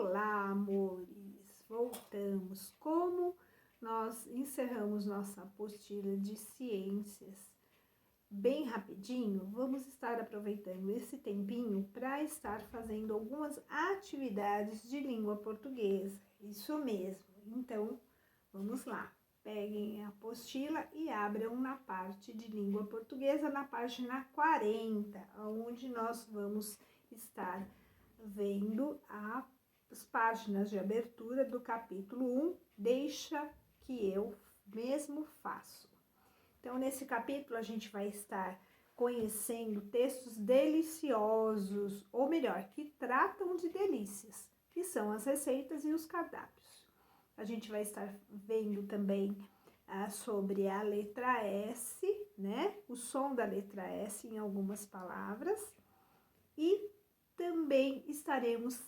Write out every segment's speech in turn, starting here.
Olá, amores! Voltamos. Como nós encerramos nossa apostila de ciências bem rapidinho, vamos estar aproveitando esse tempinho para estar fazendo algumas atividades de língua portuguesa. Isso mesmo. Então, vamos lá. Peguem a apostila e abram na parte de língua portuguesa, na página 40, onde nós vamos estar vendo as páginas de abertura do capítulo 1, Deixa que eu mesmo faço. Então, nesse capítulo, a gente vai estar conhecendo textos deliciosos, ou melhor, que tratam de delícias, que são as receitas e os cardápios. A gente vai estar vendo também sobre a letra S, né? O som da letra S em algumas palavras. E também estaremos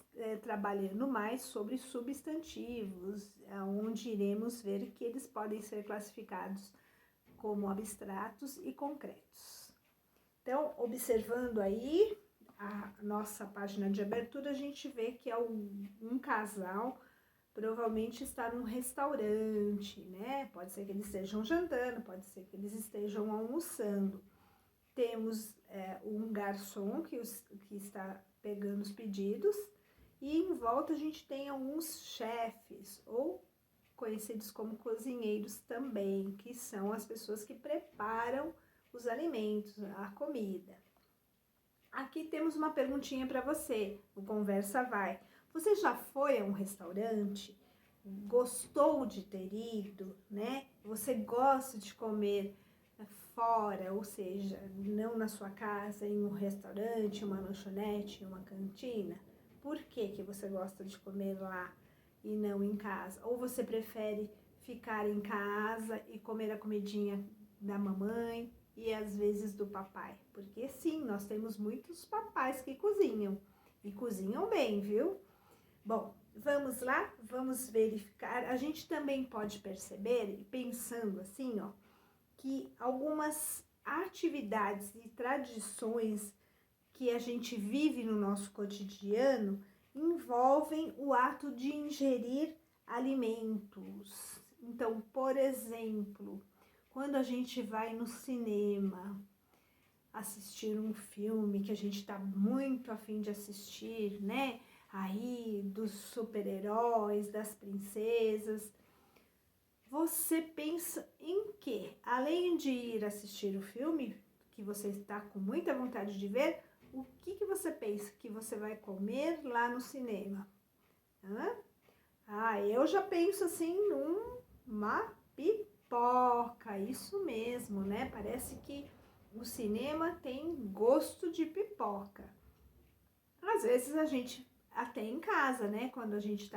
trabalhando mais sobre substantivos, onde iremos ver que eles podem ser classificados como abstratos e concretos. Então, observando aí a nossa página de abertura, a gente vê que é um casal, provavelmente está num restaurante, né? Pode ser que eles estejam jantando, pode ser que eles estejam almoçando. Temos um garçom que está pegando os pedidos e em volta a gente tem alguns chefes, ou conhecidos como cozinheiros também, que são as pessoas que preparam os alimentos, a comida. Aqui temos uma perguntinha para você, o Conversa Vai. Você já foi a um restaurante? Gostou de ter ido, né? Você gosta de comer fora, ou seja, não na sua casa, em um restaurante, uma lanchonete, uma cantina? Por que você gosta de comer lá e não em casa? Ou você prefere ficar em casa e comer a comidinha da mamãe e às vezes do papai? Porque sim, nós temos muitos papais que cozinham e cozinham bem, viu? Bom, vamos lá, vamos verificar. A gente também pode perceber, pensando assim, ó, que algumas atividades e tradições que a gente vive no nosso cotidiano envolvem o ato de ingerir alimentos. Então, por exemplo, quando a gente vai no cinema assistir um filme que a gente está muito a fim de assistir, né? Aí, dos super-heróis, das princesas, você pensa em quê? Além de ir assistir o filme, que você está com muita vontade de ver, o que você pensa que você vai comer lá no cinema? Eu já penso assim numa pipoca, isso mesmo, né? Parece que o cinema tem gosto de pipoca. Às vezes a gente até em casa, né? Quando a gente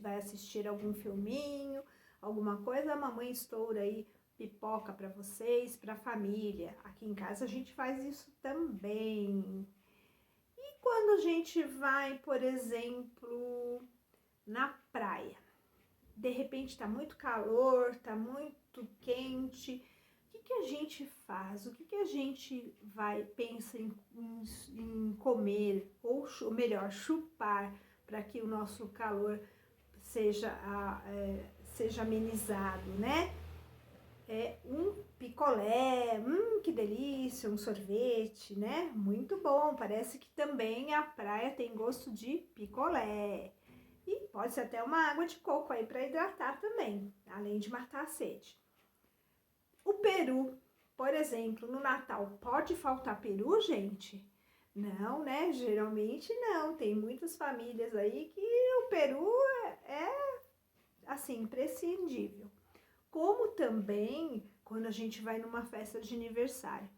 vai assistir algum filminho, alguma coisa, a mamãe estoura aí pipoca para vocês, para a família. Aqui em casa a gente faz isso também. E quando a gente vai, por exemplo, na praia, de repente tá muito calor, tá muito quente, o que a gente faz? O que a gente pensa em comer, ou melhor, chupar, para que o nosso calor seja amenizado, né? Um picolé, que delícia, um sorvete, né? Muito bom, parece que também a praia tem gosto de picolé. E pode ser até uma água de coco aí para hidratar também, além de matar a sede. O peru, por exemplo, no Natal, pode faltar peru, gente? Não, né? Geralmente não. Tem muitas famílias aí que o peru é assim, imprescindível. Como também quando a gente vai numa festa de aniversário.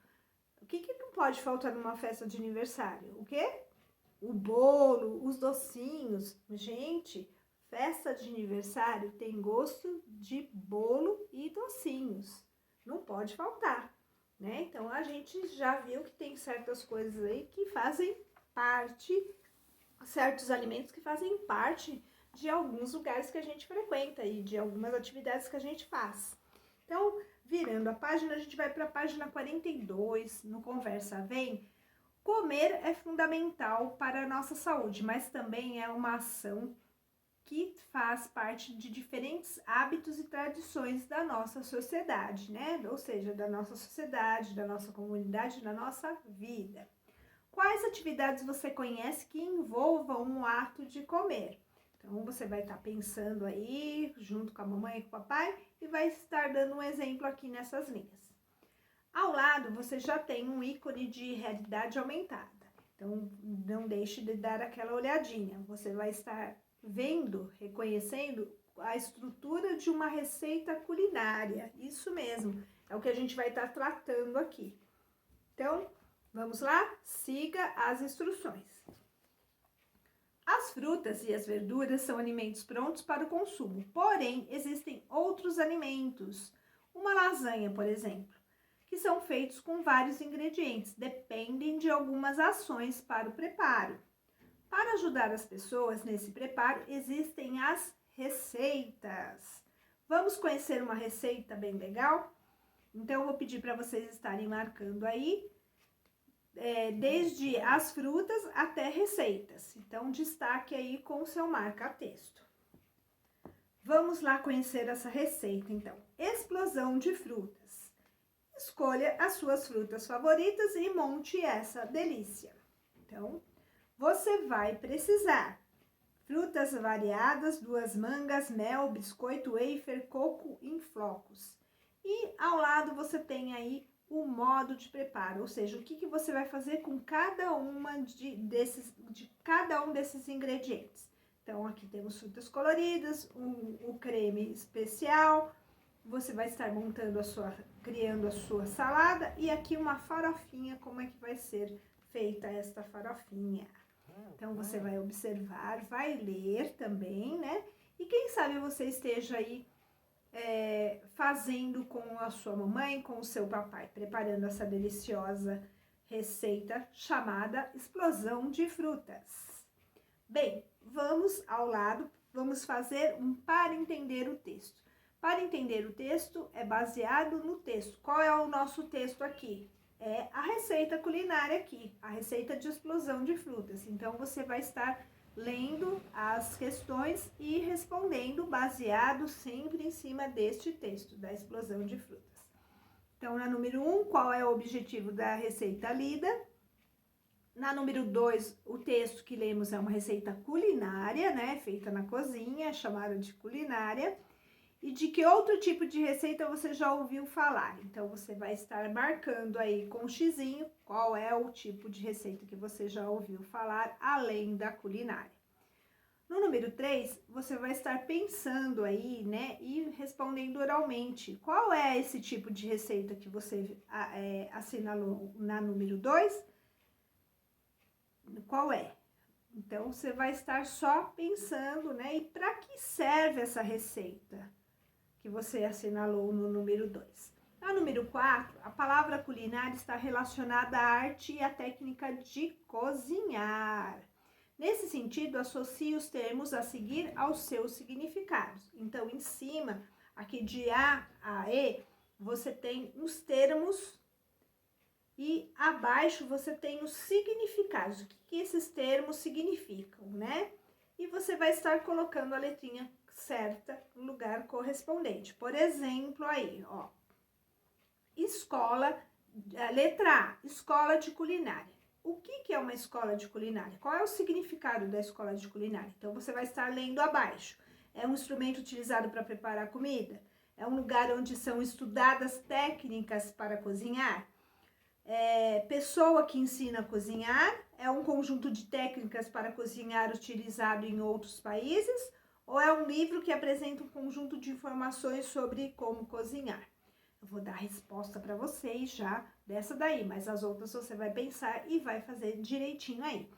O que não pode faltar numa festa de aniversário? O quê? O bolo, os docinhos. Gente, festa de aniversário tem gosto de bolo e docinhos. Não pode faltar, né? Então, a gente já viu que tem certas coisas aí que fazem parte, certos alimentos que fazem parte de alguns lugares que a gente frequenta e de algumas atividades que a gente faz. Então, virando a página, a gente vai para a página 42, no Conversa Vem. Comer é fundamental para a nossa saúde, mas também é uma ação que faz parte de diferentes hábitos e tradições da nossa sociedade, né? Ou seja, da nossa sociedade, da nossa comunidade, da nossa vida. Quais atividades você conhece que envolvam um ato de comer? Então, você vai estar pensando aí, junto com a mamãe e com o papai, e vai estar dando um exemplo aqui nessas linhas. Ao lado, você já tem um ícone de realidade aumentada. Então, não deixe de dar aquela olhadinha. Você vai estar vendo, reconhecendo a estrutura de uma receita culinária. Isso mesmo, é o que a gente vai estar tratando aqui. Então, vamos lá? Siga as instruções. As frutas e as verduras são alimentos prontos para o consumo, porém, existem outros alimentos, uma lasanha, por exemplo, que são feitos com vários ingredientes, dependem de algumas ações para o preparo. Para ajudar as pessoas nesse preparo, existem as receitas. Vamos conhecer uma receita bem legal? Então, eu vou pedir para vocês estarem marcando aí, desde as frutas até receitas. Então, destaque aí com o seu marca-texto. Vamos lá conhecer essa receita, então. Explosão de frutas. Escolha as suas frutas favoritas e monte essa delícia. Então, você vai precisar frutas variadas, 2 mangas, mel, biscoito, wafer, coco em flocos. E ao lado você tem aí o modo de preparo, ou seja, o que você vai fazer com cada cada um desses ingredientes. Então, aqui temos frutas coloridas, o creme especial, você vai estar criando a sua salada, e aqui uma farofinha, como é que vai ser feita esta farofinha. Então, você vai observar, vai ler também, né? E quem sabe você esteja aí fazendo com a sua mamãe, com o seu papai, preparando essa deliciosa receita chamada explosão de frutas. Bem, vamos ao lado, vamos fazer um para entender o texto. Para entender o texto é baseado no texto. Qual é o nosso texto aqui? É a receita culinária aqui, a receita de explosão de frutas. Então, você vai estar lendo as questões e respondendo baseado sempre em cima deste texto, da explosão de frutas. Então, na número 1, qual é o objetivo da receita lida? Na número 2, o texto que lemos é uma receita culinária, né? Feita na cozinha, chamada de culinária. E de que outro tipo de receita você já ouviu falar? Então, você vai estar marcando aí com um xizinho qual é o tipo de receita que você já ouviu falar, além da culinária. No número 3, você vai estar pensando aí, né, e respondendo oralmente. Qual é esse tipo de receita que você assinalou na número 2? Qual é? Então, você vai estar só pensando, né, e para que serve essa receita que você assinalou no número 2. No número 4, a palavra culinária está relacionada à arte e à técnica de cozinhar. Nesse sentido, associe os termos a seguir aos seus significados. Então, em cima, aqui de A a E, você tem os termos e abaixo você tem os significados. O que esses termos significam, né? E você vai estar colocando a letrinha certa no lugar correspondente. Por exemplo, aí, ó, letra A, escola de culinária. O que é uma escola de culinária? Qual é o significado da escola de culinária? Então, você vai estar lendo abaixo. É um instrumento utilizado para preparar comida? É um lugar onde são estudadas técnicas para cozinhar? Pessoa que ensina a cozinhar? É um conjunto de técnicas para cozinhar utilizado em outros países? Ou é um livro que apresenta um conjunto de informações sobre como cozinhar? Eu vou dar a resposta para vocês já dessa daí, mas as outras você vai pensar e vai fazer direitinho aí.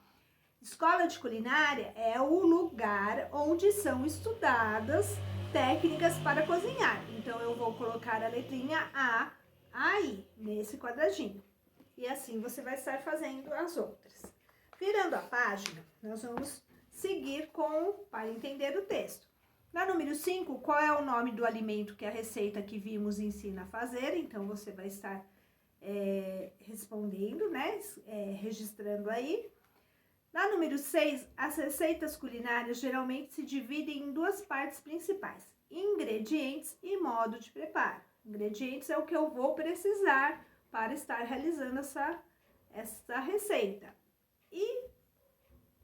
Escola de culinária é o lugar onde são estudadas técnicas para cozinhar. Então, eu vou colocar a letrinha A aí, nesse quadradinho. E assim você vai estar fazendo as outras. Virando a página, nós vamos seguir para entender o texto. Na número 5, qual é o nome do alimento que a receita que vimos ensina a fazer? Então, você vai estar respondendo, né? Registrando aí. Na número 6, as receitas culinárias geralmente se dividem em duas partes principais: ingredientes e modo de preparo. Ingredientes é o que eu vou precisar para estar realizando essa receita. E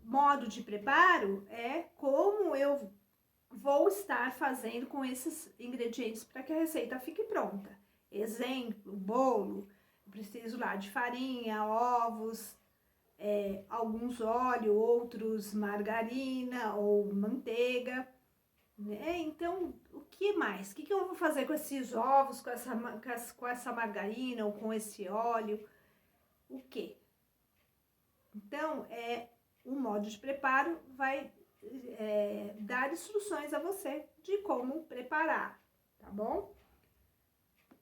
modo de preparo é como eu vou estar fazendo com esses ingredientes para que a receita fique pronta. Exemplo, bolo, eu preciso lá de farinha, ovos, alguns óleo, outros margarina ou manteiga, né? Então, o que mais? O que eu vou fazer com esses ovos, com essa margarina ou com esse óleo? O que? Então, o modo de preparo vai dar instruções a você de como preparar, tá bom?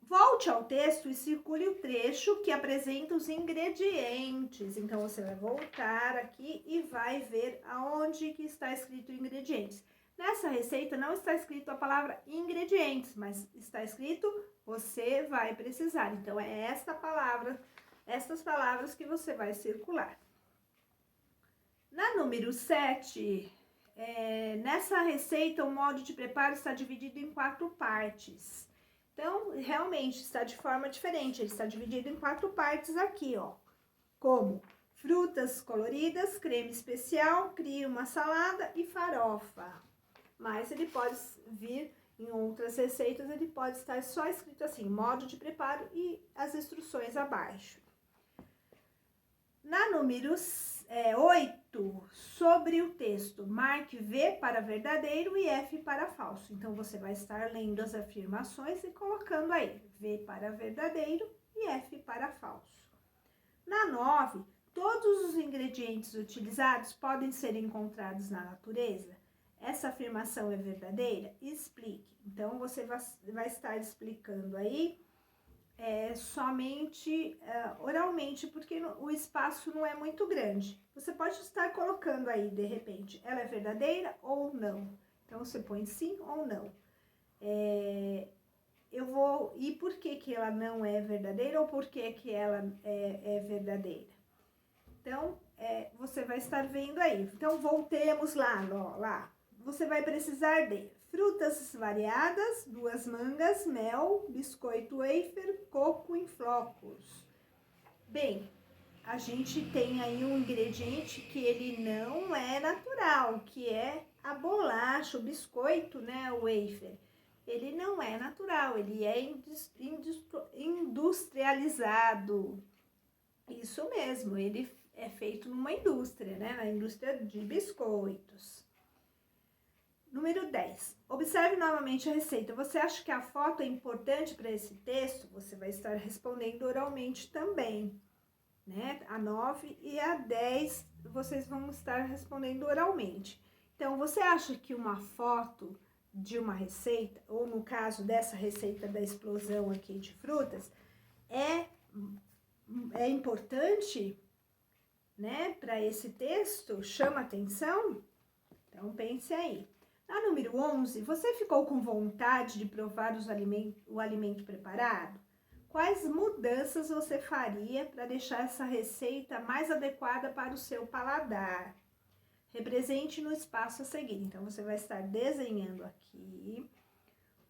Volte ao texto e circule o trecho que apresenta os ingredientes. Então, você vai voltar aqui e vai ver aonde que está escrito ingredientes. Nessa receita não está escrito a palavra ingredientes, mas está escrito você vai precisar. Então, é estas palavras que você vai circular. Na número 7, nessa receita o modo de preparo está dividido em 4 partes. Então, realmente está de forma diferente, ele está dividido em 4 partes aqui, ó. Como frutas coloridas, creme especial, crie uma salada e farofa. Mas ele pode vir em outras receitas, ele pode estar só escrito assim, modo de preparo e as instruções abaixo. Na número 8, sobre o texto, marque V para verdadeiro e F para falso. Então, você vai estar lendo as afirmações e colocando aí V para verdadeiro e F para falso. Na 9, todos os ingredientes utilizados podem ser encontrados na natureza? Essa afirmação é verdadeira? Explique. Então, você vai estar explicando aí somente oralmente, porque o espaço não é muito grande. Você pode estar colocando aí, de repente, ela é verdadeira ou não. Então, você põe sim ou não. E por que ela não é verdadeira ou por que ela é verdadeira? Então, você vai estar vendo aí. Então, voltemos lá. Você vai precisar de frutas variadas, 2 mangas, mel, biscoito wafer, coco em flocos. Bem, a gente tem aí um ingrediente que ele não é natural, que é a bolacha, o biscoito, né, o wafer. Ele não é natural, ele é industrializado. Isso mesmo, ele é feito numa indústria, né, na indústria de biscoitos. Número 10. Observe novamente a receita. Você acha que a foto é importante para esse texto? Você vai estar respondendo oralmente também, né? A 9 e a 10 vocês vão estar respondendo oralmente. Então, você acha que uma foto de uma receita, ou no caso dessa receita da explosão aqui de frutas, é importante, né, para esse texto? Chama atenção? Então, pense aí. Na número 11, você ficou com vontade de provar o alimento preparado? Quais mudanças você faria para deixar essa receita mais adequada para o seu paladar? Represente no espaço a seguir. Então, você vai estar desenhando aqui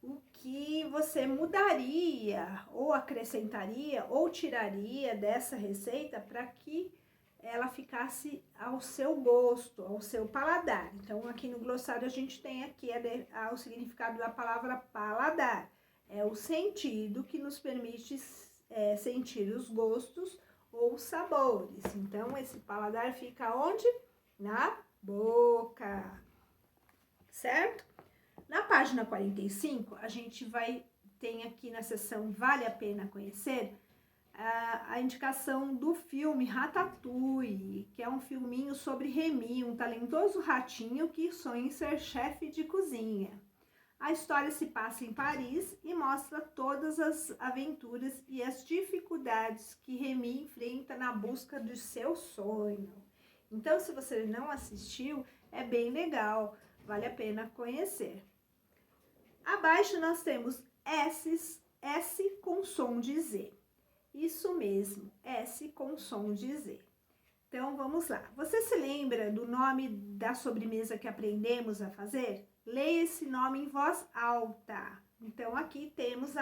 o que você mudaria, ou acrescentaria, ou tiraria dessa receita para que ela ficasse ao seu gosto, ao seu paladar. Então, aqui no glossário a gente tem aqui o significado da palavra paladar. É o sentido que nos permite sentir os gostos ou os sabores. Então, esse paladar fica onde? Na boca, certo? Na página 45, a gente tem aqui na seção Vale a Pena Conhecer, a indicação do filme Ratatouille, que é um filminho sobre Remy, um talentoso ratinho que sonha em ser chefe de cozinha. A história se passa em Paris e mostra todas as aventuras e as dificuldades que Remy enfrenta na busca do seu sonho. Então, se você não assistiu, é bem legal, vale a pena conhecer. Abaixo nós temos S com som de Z. Isso mesmo, S com som de Z. Então, vamos lá. Você se lembra do nome da sobremesa que aprendemos a fazer? Leia esse nome em voz alta. Então, aqui temos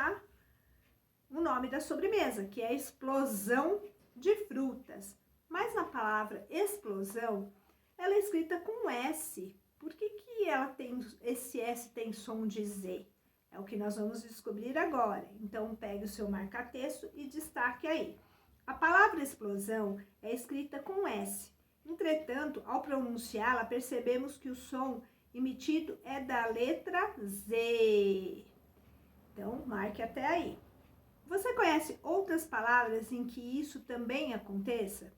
o nome da sobremesa, que é explosão de frutas. Mas na palavra explosão, ela é escrita com S. Por que ela tem, esse S tem som de Z? É o que nós vamos descobrir agora. Então, pegue o seu marca-texto e destaque aí. A palavra explosão é escrita com S. Entretanto, ao pronunciá-la, percebemos que o som emitido é da letra Z. Então, marque até aí. Você conhece outras palavras em que isso também aconteça?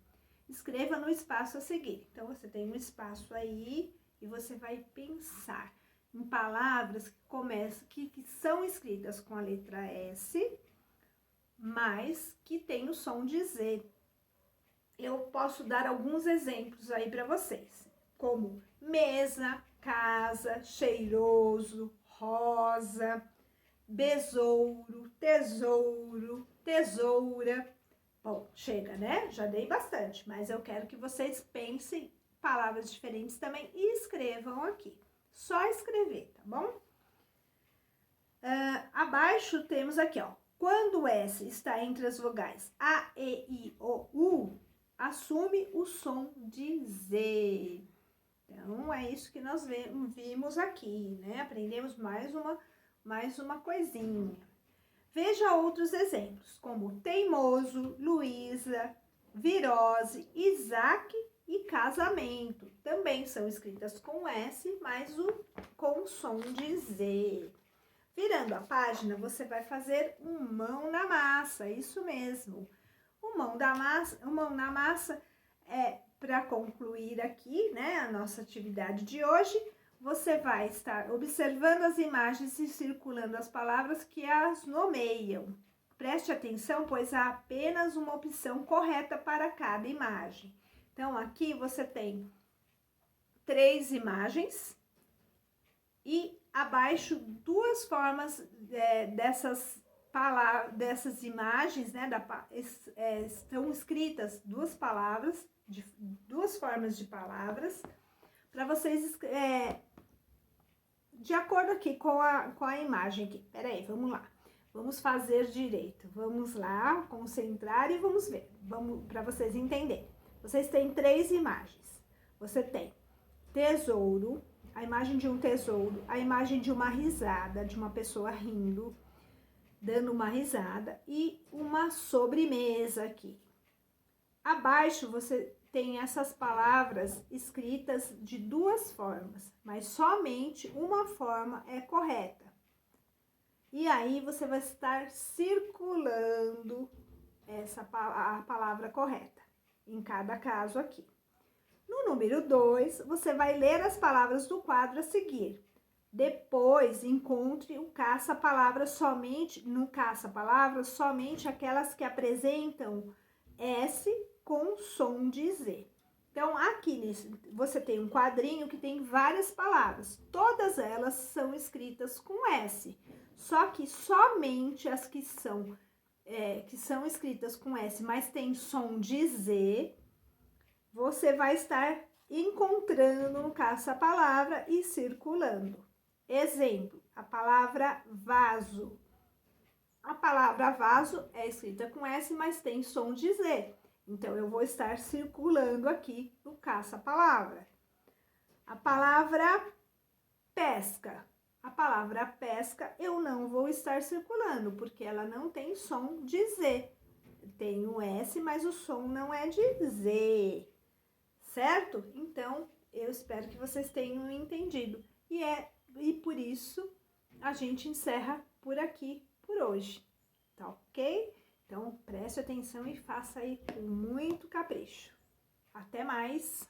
Escreva no espaço a seguir. Então, você tem um espaço aí e você vai pensar em palavras que são escritas com a letra S, mas que tem o som de Z. Eu posso dar alguns exemplos aí para vocês, como mesa, casa, cheiroso, rosa, besouro, tesouro, tesoura. Bom, chega, né? Já dei bastante, mas eu quero que vocês pensem palavras diferentes também e escrevam aqui. Só escrever, tá bom? Abaixo temos aqui, ó. Quando o S está entre as vogais A, E, I, O, U, assume o som de Z. Então, é isso que nós vimos aqui, né? Aprendemos mais uma coisinha. Veja outros exemplos, como teimoso, Luísa, virose, Isaac e casamento. Também são escritas com S, mas com som de Z. Virando a página, você vai fazer um mão na massa, isso mesmo. O mão na massa é para concluir aqui, né, a nossa atividade de hoje. Você vai estar observando as imagens e circulando as palavras que as nomeiam. Preste atenção, pois há apenas uma opção correta para cada imagem. Então, aqui você tem 3 imagens e abaixo 2 formas dessas imagens, né? Estão escritas 2 palavras, 2 formas de palavras, para vocês, de acordo aqui com a imagem aqui. Peraí, vamos lá. Vamos fazer direito. Vamos lá, concentrar e vamos ver. Para vocês entenderem. Vocês têm 3 imagens. Você tem tesouro, a imagem de um tesouro, a imagem de uma risada, de uma pessoa rindo, dando uma risada, e uma sobremesa aqui. Abaixo você tem essas palavras escritas de 2 formas, mas somente uma forma é correta. E aí você vai estar circulando a palavra correta, em cada caso aqui. No número 2, você vai ler as palavras do quadro a seguir. Depois, encontre o caça-palavra somente, no caça-palavra, somente aquelas que apresentam S com som de Z. Então, aqui você tem um quadrinho que tem várias palavras. Todas elas são escritas com S. Só que somente as que são escritas com S, mas tem som de Z, você vai estar encontrando no caça-palavra e circulando. Exemplo, a palavra vaso. A palavra vaso é escrita com S, mas tem som de Z. Então, eu vou estar circulando aqui no caça-palavra. A palavra pesca. A palavra pesca eu não vou estar circulando, porque ela não tem som de Z. Tem o S, mas o som não é de Z. Certo? Então, eu espero que vocês tenham entendido. E por isso, a gente encerra por aqui, por hoje. Tá ok? Então, preste atenção e faça aí com muito capricho. Até mais!